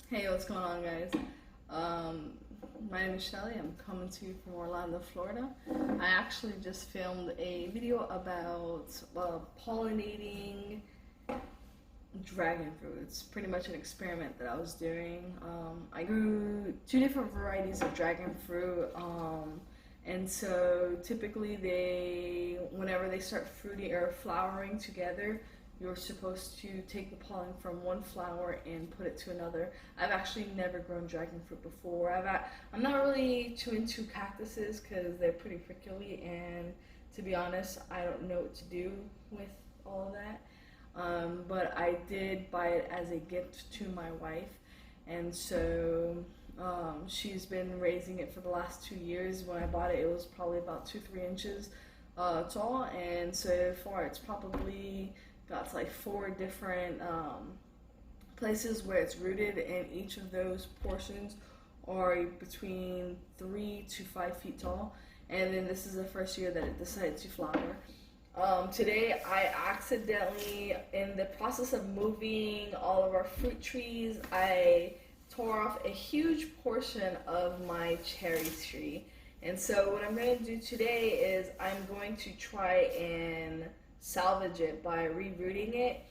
Hey, what's going on, guys? Um, my name is Shelly. I'm coming to you from Orlando, Florida. I actually just filmed a video about pollinating dragon fruit. It's pretty much an experiment that I was doing. I grew two different varieties of dragon fruit, and so typically whenever they start fruiting or flowering together, you're supposed to take the pollen from one flower and put it to another. I've actually never grown dragon fruit before. I'm not really too into cactuses because they're pretty prickly, and to be honest, I don't know what to do with all of that. But I did buy it as a gift to my wife, and so she's been raising it for the last 2 years. When I bought it, it was probably about 2-3 inches tall, and so far it's probably got like four different places where it's rooted, and each of those portions are between 3 to 5 feet tall. And then this is the first year that it decided to flower. Today, I accidentally, in the process of moving all of our fruit trees, I tore off a huge portion of my cherry tree. And so, what I'm going to do today is I'm going to try and salvage it by rerooting it.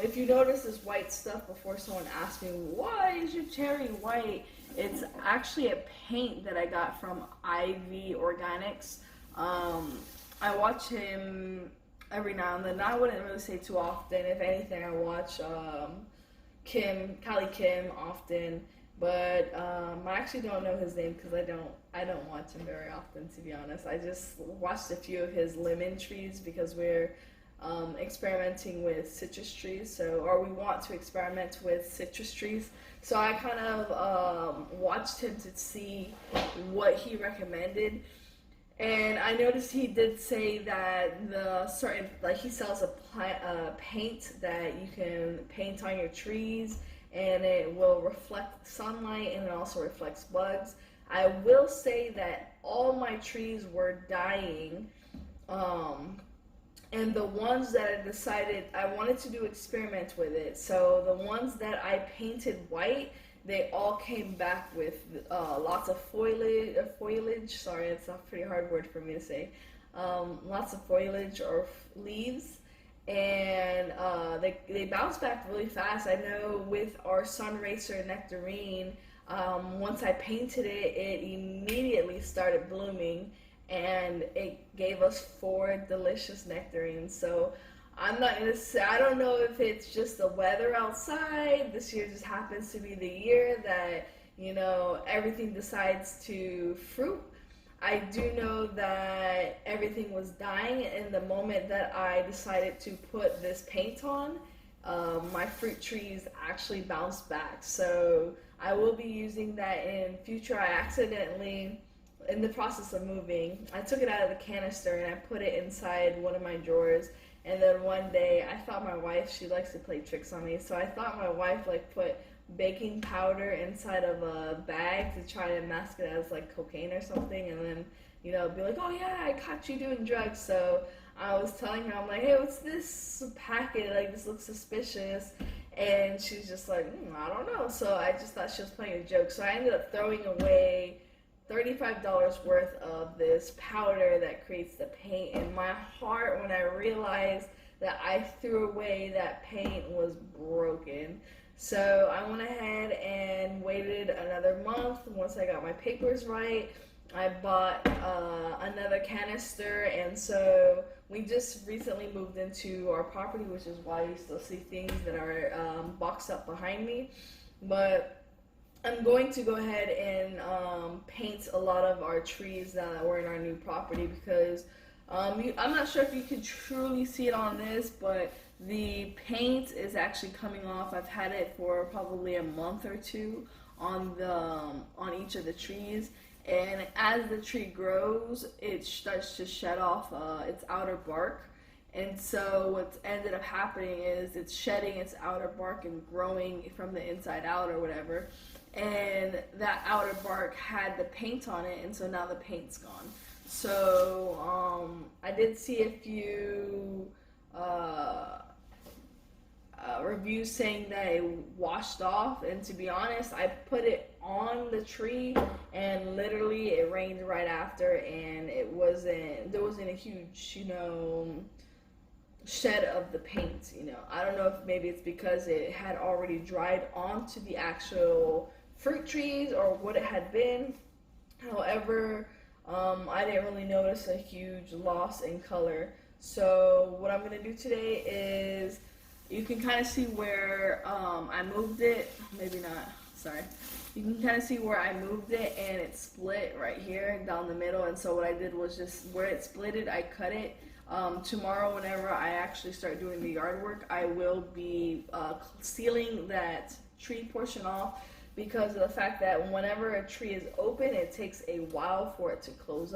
If you notice this white stuff before, someone asked me, why is your cherry white? It's actually a paint that I got from IV Organics. I watch him every now and then. I wouldn't really say too often. If anything, I watch Callie Kim often, but I actually don't know his name because I don't watch him very often, to be honest. I just watched a few of his lemon trees because we're experimenting with citrus trees, or we want to experiment with citrus trees. So I kind of watched him to see what he recommended. And I noticed he did say that he sells a paint that you can paint on your trees, and it will reflect sunlight and it also reflects bugs. I will say that all my trees were dying, and the ones that I decided I wanted to do experiments with it. So the ones that I painted white, they all came back with lots of foliage. Sorry, it's a pretty hard word for me to say. Lots of foliage or leaves, and they bounce back really fast. I know with our sun racer nectarine, once I painted it, it immediately started blooming, and it gave us four delicious nectarines. So I'm not gonna say, I don't know if it's just the weather outside. This year just happens to be the year that, everything decides to fruit. I do know that everything was dying, and the moment that I decided to put this paint on, my fruit trees actually bounced back. So I will be using that in future. I accidentally, in the process of moving, I took it out of the canister and I put it inside one of my drawers. And then one day, I thought my wife, she likes to play tricks on me, so I thought my wife put baking powder inside of a bag to try to mask it as cocaine or something, and then be like, oh yeah, I caught you doing drugs. So I was telling her, I'm like, hey, what's this packet? This looks suspicious. And she's just like, I don't know. So I just thought she was playing a joke. So I ended up throwing away $35 worth of this powder that creates the paint. And my heart, when I realized that I threw away that paint, was broken. So I went ahead and waited another month. Once I got my papers right, I bought another canister, and so we just recently moved into our property, which is why you still see things that are boxed up behind me. But I'm going to go ahead and paint a lot of our trees now that we're in our new property, because I'm not sure if you can truly see it on this, but the paint is actually coming off. I've had it for probably a month or two on each of the trees, and as the tree grows, it starts to shed off its outer bark. And so what's ended up happening is it's shedding its outer bark and growing from the inside out or whatever. And that outer bark had the paint on it, and so now the paint's gone. So I did see a few reviews saying that it washed off, and to be honest, I put it on the tree and literally it rained right after, and there wasn't a huge, shed of the paint. I don't know if maybe it's because it had already dried onto the actual fruit trees or what it had been. However, I didn't really notice a huge loss in color. So what I'm going to do today is, you can kind of see where I moved it. Maybe not, sorry. You can kind of see where I moved it, and it split right here down the middle. And so what I did was just where it splitted, I cut it. Tomorrow, whenever I actually start doing the yard work, I will be sealing that tree portion off, because of the fact that whenever a tree is open, it takes a while for it to close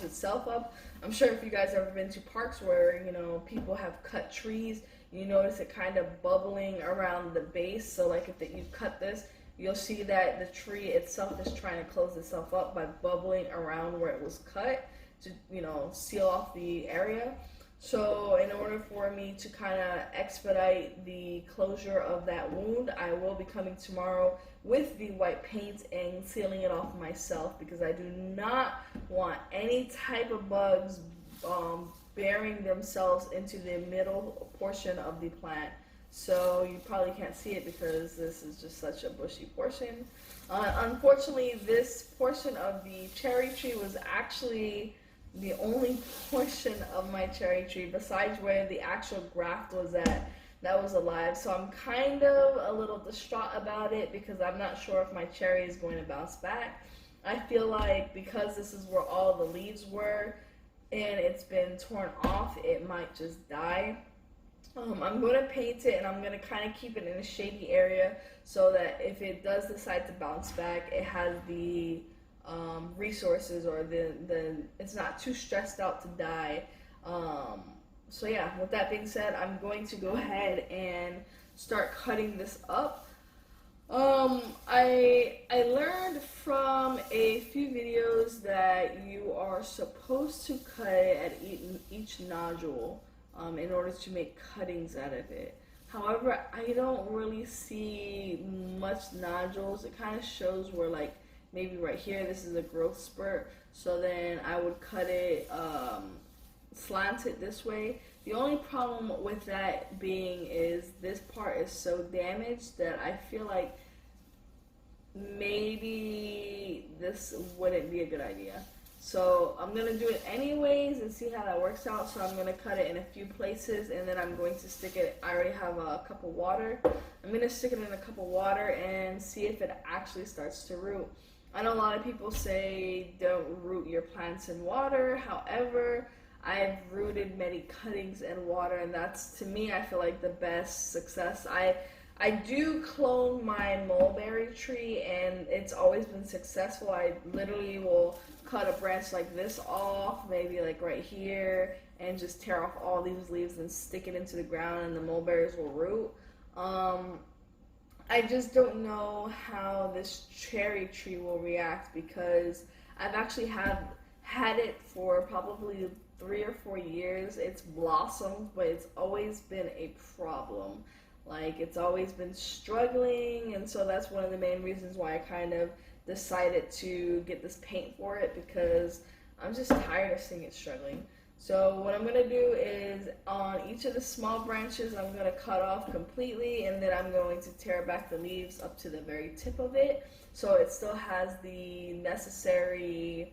itself up. I'm sure if you guys have ever been to parks where, people have cut trees, you notice it kind of bubbling around the base. So like if you cut this, you'll see that the tree itself is trying to close itself up by bubbling around where it was cut to, seal off the area. So in order for me to kind of expedite the closure of that wound, I will be coming tomorrow with the white paint and sealing it off myself, because I do not want any type of bugs burying themselves into the middle portion of the plant. So you probably can't see it because this is just such a bushy portion. Unfortunately, this portion of the cherry tree was actually the only portion of my cherry tree besides where the actual graft was at that was alive. So I'm kind of a little distraught about it, because I'm not sure if my cherry is going to bounce back. I feel like because this is where all the leaves were and it's been torn off, it might just die. I'm going to paint it, and I'm going to kind of keep it in a shady area so that if it does decide to bounce back, it has the resources, or it's not too stressed out to die. So yeah, with that being said, I'm going to go ahead and start cutting this up. I learned from a few videos that you are supposed to cut it at each nodule in order to make cuttings out of it. However, I don't really see much nodules. It kind of shows where, like, maybe right here, this is a growth spurt. So then I would cut it, slant it this way. The only problem with that being is this part is so damaged that I feel like maybe this wouldn't be a good idea. So I'm going to do it anyways and see how that works out. So I'm going to cut it in a few places, and then I'm going to stick it, I already have a cup of water. I'm going to stick it in a cup of water and see if it actually starts to root. I know a lot of people say don't root your plants in water. However, I've rooted many cuttings in water, and that's, to me, I feel like the best success. I do clone my mulberry tree, and it's always been successful. I literally will cut a branch like this off, maybe like right here, and just tear off all these leaves and stick it into the ground, and the mulberries will root. I just don't know how this cherry tree will react, because I've actually had it for probably 3 or 4 years. It's blossomed, but it's always been a problem. Like, it's always been struggling, and so that's one of the main reasons why I kind of decided to get this paint for it, because I'm just tired of seeing it struggling. So what I'm going to do is, on each of the small branches, I'm going to cut off completely, and then I'm going to tear back the leaves up to the very tip of it, so it still has the necessary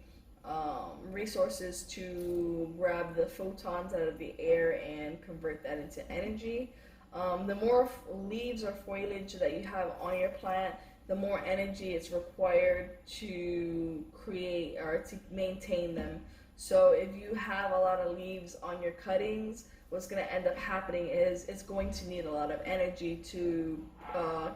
resources to grab the photons out of the air and convert that into energy. The more leaves or foliage that you have on your plant, the more energy it's required to create or to maintain them. So if you have a lot of leaves on your cuttings, what's going to end up happening is it's going to need a lot of energy to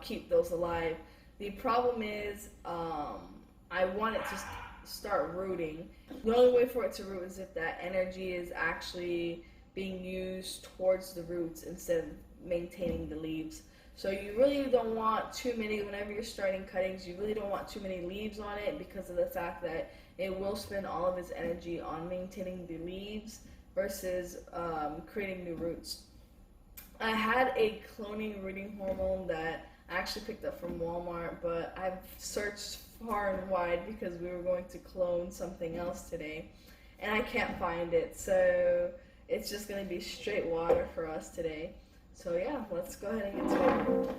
keep those alive. The problem is I want it to start rooting. The only way for it to root is if that energy is actually being used towards the roots instead of maintaining the leaves. So you really don't want too many, whenever you're starting cuttings, you really don't want too many leaves on it, because of the fact that it will spend all of its energy on maintaining the leaves versus creating new roots. I had a cloning rooting hormone that I actually picked up from Walmart, but I've searched far and wide because we were going to clone something else today, and I can't find it. So it's just gonna be straight water for us today. So yeah, let's go ahead and get started.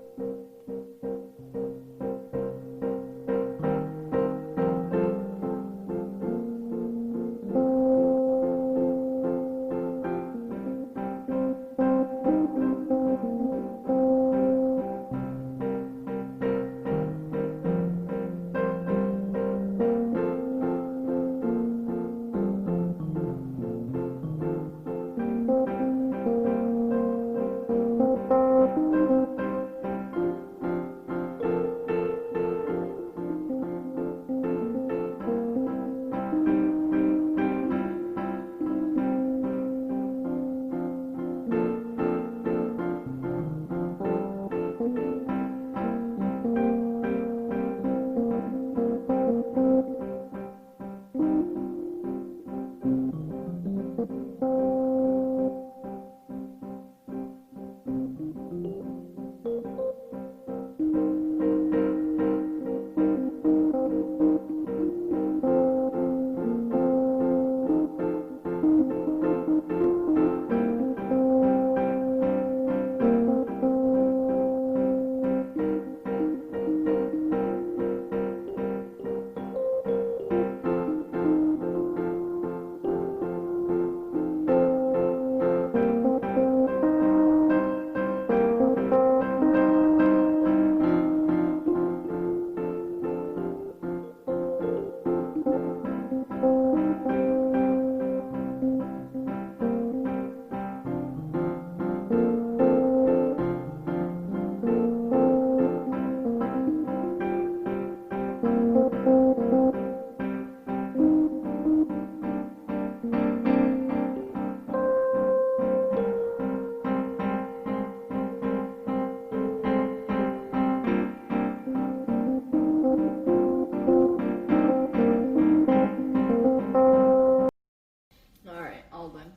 Alright, all done.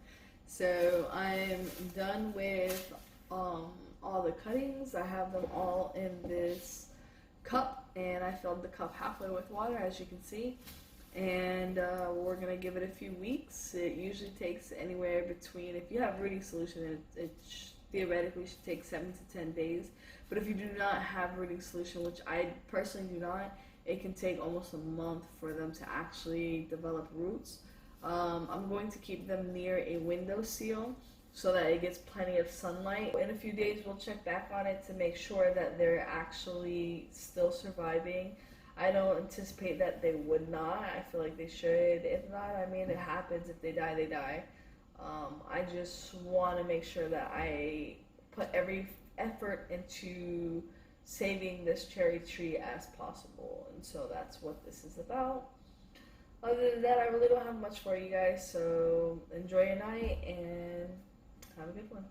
So I'm done with all the cuttings. I have them all in this cup, and I filled the cup halfway with water, as you can see. And we're going to give it a few weeks. It usually takes anywhere between, if you have rooting solution, it theoretically should take 7 to 10 days. But if you do not have rooting solution, which I personally do not, it can take almost a month for them to actually develop roots. I'm going to keep them near a windowsill so that it gets plenty of sunlight. In a few days, we'll check back on it to make sure that they're actually still surviving. I don't anticipate that they would not. I feel like they should. If not, I mean, it happens. If they die, they die. I just want to make sure that I put every effort into saving this cherry tree as possible. And so that's what this is about. Other than that, I really don't have much for you guys, so enjoy your night and have a good one.